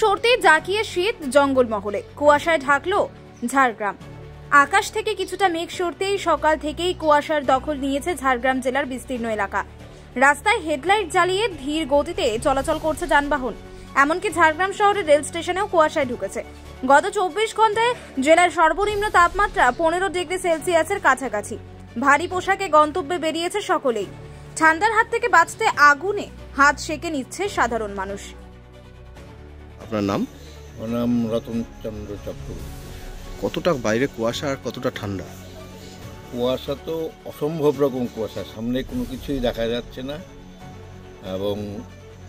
সরতেই জাঁকিয়ে শীত জঙ্গলমহলে, কুয়াশায় ঢাকলো ঝাড়গ্রাম। আকাশ থেকে কিছুটা মেঘ সরতেই সকাল থেকেই কুয়াশার দখল নিয়েছে ঝাড়গ্রাম জেলার বিস্তীর্ণ এলাকা। রাস্তায় হেডলাইট জ্বালিয়ে ধীর গতিতে চলাচল করছে যানবাহন। এমনকি ঝাড়গ্রাম শহরের রেল স্টেশনেও কুয়াশায় ঢুকেছে। গত 24 ঘন্টায় জেলার সর্বনিম্ন তাপমাত্রা 15 ডিগ্রি সেলসিয়াসের কাছাকাছি। ভারী পোশাকে গন্তব্যে বেরিয়েছে সকলেই। ঠান্ডার হাত থেকে বাঁচতে আগুনে হাত সেঁকে নিচ্ছে সাধারণ মানুষ। আপনার নাম? আমার নাম রতনচন্দ্র চক্রবর্তী। কতটা বাইরে কুয়াশা আর কতটা ঠান্ডা? কুয়াশা তো অসম্ভব রকম কুয়াশা, সামনে কোনো কিছুই দেখা যাচ্ছে না এবং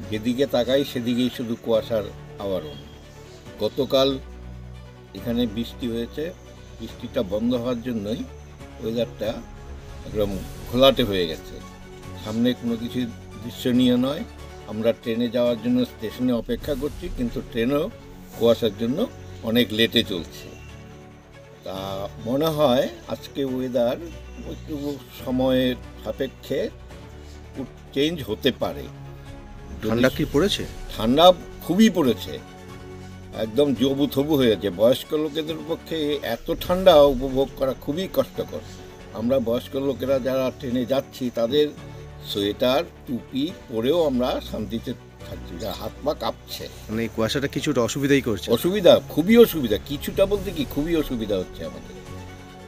যেদিকে তাকাই সেদিকেই শুধু কুয়াশার আবরণ। গতকাল এখানে বৃষ্টি হয়েছে, বৃষ্টিটা বন্ধ হওয়ার জন্যই ওয়েদারটা একদম ঘোলাটে হয়ে গেছে। সামনে কোনো কিছু দৃশ্যনীয় নয়। আমরা ট্রেনে যাওয়ার জন্য স্টেশনে অপেক্ষা করছি, কিন্তু ট্রেনও কুয়াশার জন্য অনেক লেটে চলছে। তা মনে হয় আজকে ওয়েদার একটু সময়ের সাপেক্ষে চেঞ্জ হতে পারে। ঠান্ডা কি পড়েছে? ঠান্ডা খুবই পড়েছে, একদম জবুথবু হয়েছে। বয়স্ক লোকেদের পক্ষে এত ঠান্ডা উপভোগ করা খুবই কষ্টকর। আমরা বয়স্ক লোকেরা যারা ট্রেনে যাচ্ছি তাদের সোয়েটার টুপি পরেও আমরা শান্তিতে থাকছি, হাত পা কাঁপছে। মানে এই কুয়াশাটা কিছুটা অসুবিধাই করছে? অসুবিধা, খুবই অসুবিধা। কিছুটা বলতে কি, খুবই অসুবিধা হচ্ছে আমাদের।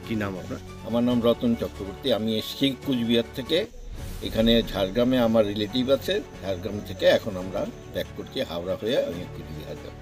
কি নাম আপনার? আমার নাম রতন চক্রবর্তী। আমি এসছি কুচবিহার থেকে। এখানে ঝাড়গ্রামে আমার রিলেটিভ আছে। ঝাড়গ্রাম থেকে এখন আমরা ব্যাক করছি হাওড়া হয়ে আমি কুচবিহার যাব।